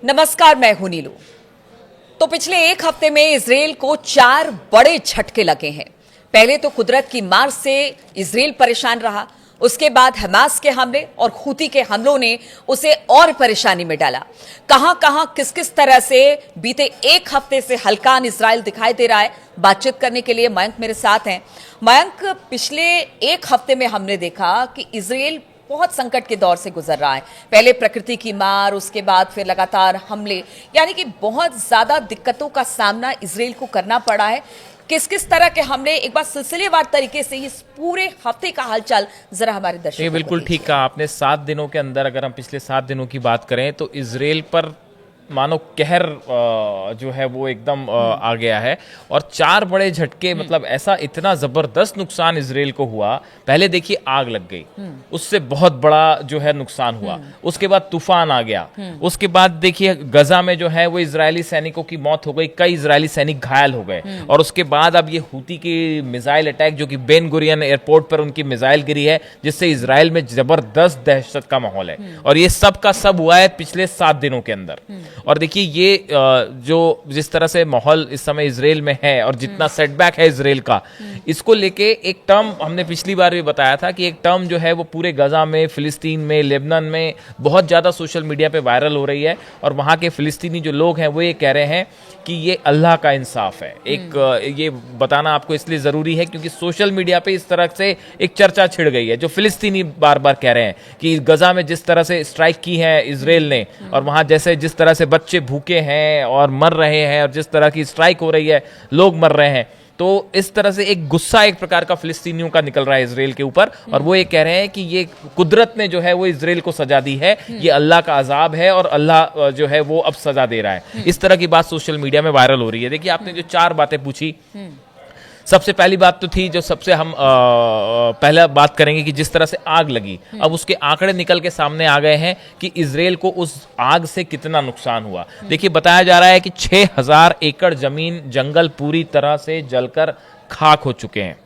नमस्कार, मैं हूं नीलू। तो पिछले एक हफ्ते में इजराइल को 4 बड़े झटके लगे हैं। पहले तो कुदरत की मार से इजराइल परेशान रहा, उसके बाद हमास के हमले और हूती के हमलों ने उसे और परेशानी में डाला। कहां कहां किस किस तरह से बीते एक हफ्ते से हल्कान इजराइल दिखाई दे रहा है। बातचीत करने के लिए मयंक मेरे साथ हैं। मयंक, पिछले एक हफ्ते में हमने देखा कि इजराइल बहुत संकट के दौर से गुजर रहा है। पहले प्रकृति की मार, उसके बाद फिर लगातार हमले, यानी कि बहुत ज्यादा दिक्कतों का सामना इजराइल को करना पड़ा है। किस किस तरह के हमले, एक बार सिलसिलेवार तरीके से इस पूरे हफ्ते का हालचाल जरा हमारे दर्शकों को बिल्कुल ठीक कहा आपने। 7 दिनों के अंदर अगर हम पिछले 7 दिनों की बात करें तो इजराइल पर मानो कहर जो है वो एकदम आ गया है। और 4 बड़े झटके, मतलब ऐसा इतना जबरदस्त नुकसान इजराइल को हुआ। पहले देखिए आग लग गई, उससे बहुत बड़ा जो है नुकसान हुआ। उसके बाद तूफान आ गया। उसके बाद देखिए गजा में जो है वो इजरायली सैनिकों की मौत हो गई, कई इजरायली सैनिक घायल हो गए। और उसके बाद अब ये हूती की मिसाइल अटैक, जो कि बेन गुरियन एयरपोर्ट पर उनकी मिसाइल गिरी है, जिससे इजराइल में जबरदस्त दहशत का माहौल है। और ये सब का सब हुआ है पिछले 7 दिनों के अंदर। और देखिए ये जो जिस तरह से माहौल इस समय इजराइल में है और जितना सेटबैक है इजराइल का, इसको लेके एक टर्म हमने पिछली बार भी बताया था कि एक टर्म जो है वो पूरे गजा में, फिलिस्तीन में, लेबनान में बहुत ज्यादा सोशल मीडिया पे वायरल हो रही है। और वहां के फिलिस्तीनी जो लोग हैं वो ये कह रहे हैं कि ये अल्लाह का इंसाफ है। ये बताना आपको इसलिए जरूरी है क्योंकि सोशल मीडिया पे इस तरह से एक चर्चा छिड़ गई है, जो फिलिस्तीनी बार बार कह रहे हैं कि गजा में जिस तरह से स्ट्राइक की है इजराइल ने, और वहां जैसे जिस तरह से बच्चे भूखे हैं और मर रहे हैं, और जिस तरह की स्ट्राइक हो रही है, लोग मर रहे हैं, तो इस तरह से एक गुस्सा एक प्रकार का फिलिस्तीनियों का निकल रहा है इजराइल के ऊपर। और वो ये कह रहे हैं कि ये कुदरत ने जो है वो इजराइल को सजा दी है, ये अल्लाह का अजाब है और अल्लाह जो है वो अब सजा दे रहा है। इस तरह की बात सोशल मीडिया में वायरल हो रही है। देखिए आपने जो 4 बातें पूछी, सबसे पहली बात तो थी जो सबसे हम पहला बात करेंगे कि जिस तरह से आग लगी, अब उसके आंकड़े निकल के सामने आ गए हैं कि इजराइल को उस आग से कितना नुकसान हुआ। देखिए बताया जा रहा है कि 6000 एकड़ जमीन, जंगल पूरी तरह से जलकर खाक हो चुके हैं।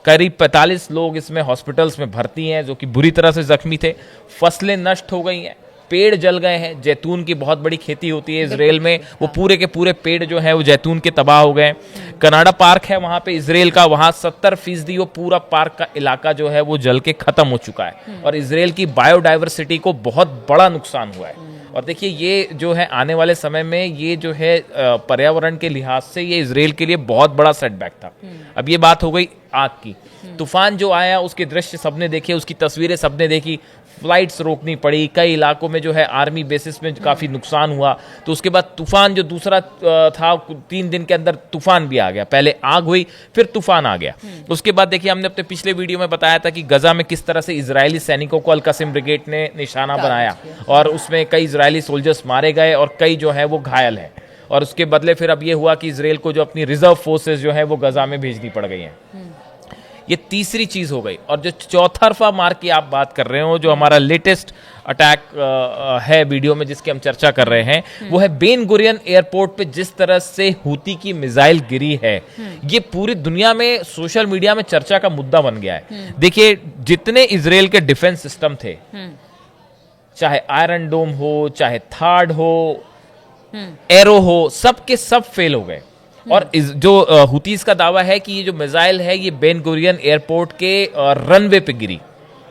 करीब 45 लोग इसमें हॉस्पिटल्स में भर्ती हैं जो कि बुरी तरह से जख्मी थे। फसलें नष्ट हो गई हैं, पेड़ जल गए हैं। जैतून की बहुत बड़ी खेती होती है इजराइल में, वो पूरे के पूरे पेड़ जो है वो जैतून के तबाह हो गए। कनाडा पार्क है वहां पे इजराइल का, वहां 70% वो पूरा पार्क का इलाका जो है वो जल के खत्म हो चुका है। और इजराइल की बायोडाइवर्सिटी को बहुत बड़ा नुकसान हुआ है। और देखिए ये जो है आने वाले समय में ये जो है पर्यावरण के लिहाज से ये इजराइल के लिए बहुत बड़ा सेटबैक था। अब ये बात हो गई आग की। तूफान जो आया उसके दृश्य सबने देखे, उसकी तस्वीरें सबने देखी। फ्लाइट्स रोकनी पड़ी, कई इलाकों में जो है आर्मी बेसिस में काफ़ी नुकसान हुआ। तो उसके बाद तूफान जो दूसरा था, 3 दिन के अंदर तूफान भी आ गया। पहले आग हुई, फिर तूफान आ गया। उसके बाद देखिए हमने अपने पिछले वीडियो में बताया था कि गजा में किस तरह से इजरायली सैनिकों को अल-कासिम ब्रिगेड ने निशाना बनाया और उसमें कई इजरायली सोल्जर्स मारे गए और कई जो है वो घायल हैं। और उसके बदले फिर अब ये हुआ कि इजराइल को जो अपनी रिजर्व फोर्सेज जो है वो गजा में भेजनी पड़ गई हैं। ये तीसरी चीज हो गई। और जो चौतरफा मार की आप बात कर रहे हो, जो हमारा लेटेस्ट अटैक है वीडियो में जिसकी हम चर्चा कर रहे हैं, वो है बेन गुरियन एयरपोर्ट पे जिस तरह से हूती की मिसाइल गिरी है। ये पूरी दुनिया में सोशल मीडिया में चर्चा का मुद्दा बन गया है। देखिए जितने इजराइल के डिफेंस सिस्टम थे, चाहे आयरन डोम हो, चाहे थार्ड हो, एरो हो, सब के सब फेल हो गए। और जो हुतीज का दावा है कि ये जो मिसाइल है ये बेन गुरियन एयरपोर्ट के रनवे पे गिरी,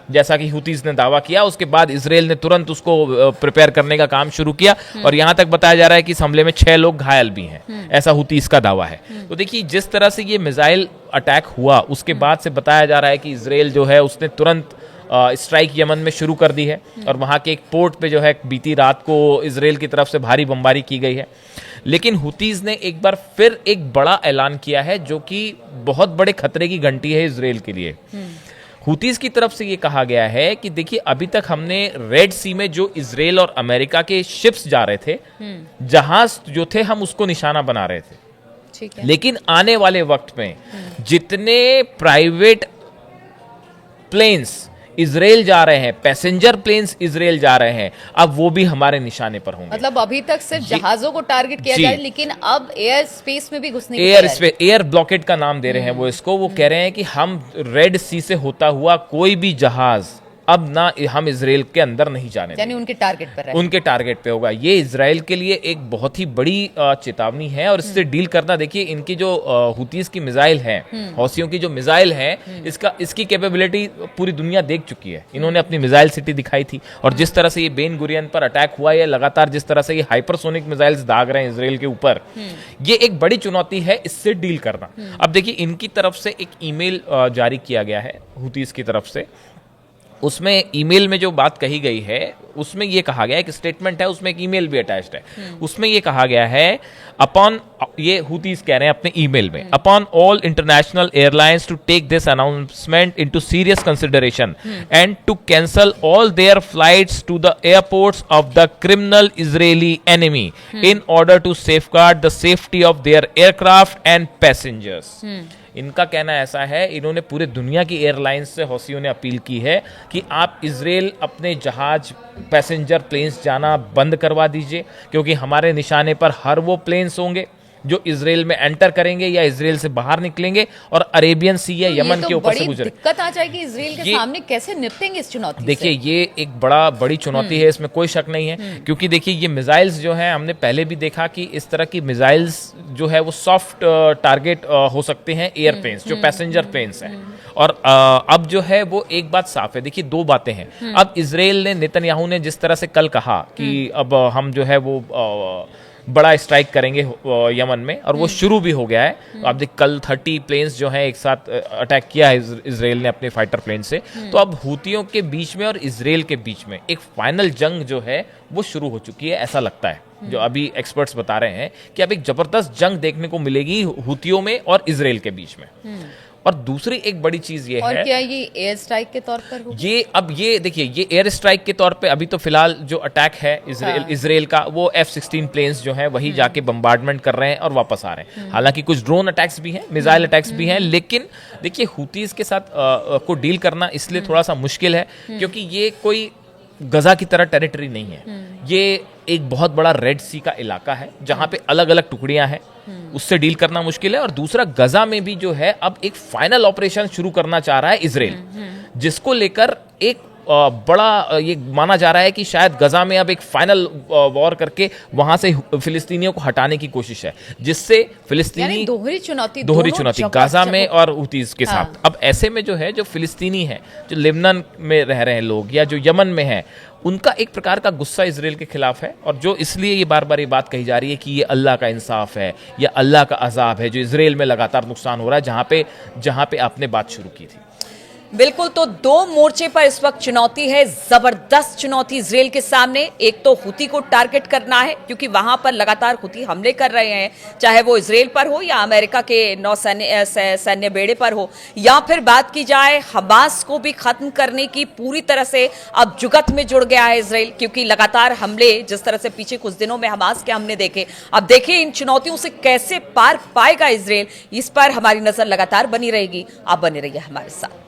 जैसा कि हुतीज ने दावा किया। उसके बाद इजराइल ने तुरंत उसको प्रिपेयर करने का काम शुरू किया। और यहां तक बताया जा रहा है कि इस हमले में 6 लोग घायल भी हैं, ऐसा हुतीज का दावा है। तो देखिए जिस तरह से ये मिसाइल अटैक हुआ, उसके बाद से बताया जा रहा है कि इजराइल जो है उसने तुरंत स्ट्राइक यमन में शुरू कर दी है। और वहां के एक पोर्ट पे जो है बीती रात को इजराइल की तरफ से भारी बमबारी की गई है। लेकिन हुतीज ने एक बार फिर एक बड़ा ऐलान किया है जो कि बहुत बड़े खतरे की घंटी है इजराइल के लिए। हुतीज की तरफ से ये कहा गया है कि देखिए अभी तक हमने रेड सी में जो इजराइल और अमेरिका के शिप्स जा रहे थे, जहाज जो थे, हम उसको निशाना बना रहे थे। ठीक है। लेकिन आने वाले वक्त में जितने प्राइवेट प्लेन्स इजराइल जा रहे हैं, पैसेंजर प्लेन्स इजराइल जा रहे हैं, अब वो भी हमारे निशाने पर होंगे। मतलब अभी तक सिर्फ जहाजों को टारगेट किया जा रहा है, लेकिन अब एयर स्पेस में भी घुसने की एयर ब्लॉकेट का नाम दे रहे हैं वो इसको। वो कह रहे हैं कि हम रेड सी से होता हुआ कोई भी जहाज अब ना हम इजराइल के अंदर नहीं जाने यानी उनके टारगेट पर है। उनके टारगेट पे होगा। ये इजराइल के लिए एक बहुत ही बड़ी चेतावनी है और इससे डील करना, देखिए इनकी जो हुतीज की मिसाइल है, हौसियों की जो मिसाइल है, इसकी कैपेबिलिटी पूरी दुनिया देख चुकी है। इन्होंने अपनी मिसाइल सिटी दिखाई थी और जिस तरह से ये बेन गुरियन पर अटैक हुआ है, लगातार जिस तरह से ये हाइपरसोनिक मिसाइल्स दाग रहे हैं इजराइल के ऊपर, ये एक बड़ी चुनौती है इससे डील करना। अब देखिए इनकी तरफ से एक ईमेल जारी किया गया है हुतीज की तरफ से। उसमें ईमेल में जो बात कही गई है उसमें ये कहा गया है, एक स्टेटमेंट है, उसमें एक ईमेल भी अटैच्ड है। उसमें ये कहा गया है, अपॉन, ये हुतीज कह रहे हैं अपने ईमेल में, upon all international airlines to take this announcement into serious consideration and to cancel all their flights to the airports of the criminal Israeli enemy in order to safeguard the safety of their aircraft and passengers. इनका कहना ऐसा है, इन्होंने पूरे दुनिया की airlines से हौसियों ने अपील की है कि आप इजराइल अपने जहाज, पैसेंजर प्लेन्स जाना बंद करवा दीजिए, क्योंकि हमारे निशाने पर हर वो प्लेन्स होंगे जो इजराइल में एंटर करेंगे या इजराइल से बाहर निकलेंगे और अरेबियन सी या यमन के ऊपर से गुजरे। दिक्कत आ जाएगी इजराइल के सामने, कैसे निपटेंगे इस चुनौती से? देखिए ये एक बड़ी चुनौती है, इसमें कोई शक नहीं है, क्योंकि देखिए ये मिसाइल्स जो हैं, हमने पहले भी देखा कि इस तरह की मिसाइल्स जो है वो सॉफ्ट टारगेट हो सकते हैं एयर प्लेन्स, जो पैसेंजर प्लेन्स हैं। और अब जो है वो एक बात साफ है, देखिए दो बातें हैं। अब इजराइल ने, नेतन्याहू ने जिस तरह से कल कहा कि अब हम जो है वो बड़ा स्ट्राइक करेंगे यमन में, और वो शुरू भी हो गया है। आप देख, कल 30 प्लेन्स जो हैं एक साथ अटैक किया है इजराइल ने अपने फाइटर प्लेन से। तो अब हूतियों के बीच में और इजराइल के बीच में एक फाइनल जंग जो है वो शुरू हो चुकी है, ऐसा लगता है। जो अभी एक्सपर्ट्स बता रहे हैं कि अब एक जबरदस्त जंग देखने को मिलेगी हूतियों में और इजराइल के बीच में। और दूसरी एक बड़ी चीज ये और है, क्या ये एयर स्ट्राइक के तौर पर होगा? ये देखिए, ये एयर स्ट्राइक के तौर पे अभी तो फिलहाल जो अटैक है इजराइल का, वो F-16 प्लेन्स जो हैं वही जाके बम्बार्डमेंट कर रहे हैं और वापस आ रहे हैं। हालांकि कुछ ड्रोन अटैक्स भी हैं, मिसाइल अटैक्स भी हैं, लेकिन देखिए हुतीज के साथ को डील करना इसलिए थोड़ा सा मुश्किल है क्योंकि ये कोई गजा की तरह टेरिटरी नहीं है। ये एक बहुत बड़ा रेड सी का इलाका है जहां पे अलग अलग टुकड़ियां हैं, उससे डील करना मुश्किल है। और दूसरा, गजा में भी जो है अब एक फाइनल ऑपरेशन शुरू करना चाह रहा है इजराइल, जिसको लेकर एक बड़ा ये माना जा रहा है कि शायद गजा में अब एक फाइनल वॉर करके वहां से फिलिस्तीनियों को हटाने की कोशिश है, जिससे फिलिस्तीनी दोहरी चुनौती गाजा में और हुतीज के साथ। अब ऐसे में जो है, जो फिलिस्तीनी है, जो लेबनान में रह रहे हैं लोग या जो यमन में है, उनका एक प्रकार का गुस्सा इजराइल के खिलाफ है। और जो इसलिए ये बार बार ये बात कही जा रही है कि ये अल्लाह का इंसाफ है या अल्लाह का अजाब है जो इजराइल में लगातार नुकसान हो रहा है, जहां पे आपने बात शुरू की थी। बिल्कुल, तो दो मोर्चे पर इस वक्त चुनौती है, जबरदस्त चुनौती इजराइल के सामने। एक तो हुती को टारगेट करना है क्योंकि वहां पर लगातार हुती हमले कर रहे हैं, चाहे वो इजराइल पर हो या अमेरिका के सैन्य बेड़े पर हो, या फिर बात की जाए हमास को भी खत्म करने की। पूरी तरह से अब जुगत में जुड़ गया है इजराइल, क्योंकि लगातार हमले, जिस तरह से पीछे कुछ दिनों में हमास के हमले देखे, अब देखिए इन चुनौतियों से कैसे पार पाएगा इजराइल। इस पर हमारी नजर लगातार बनी रहेगी। आप बने रहिए हमारे साथ।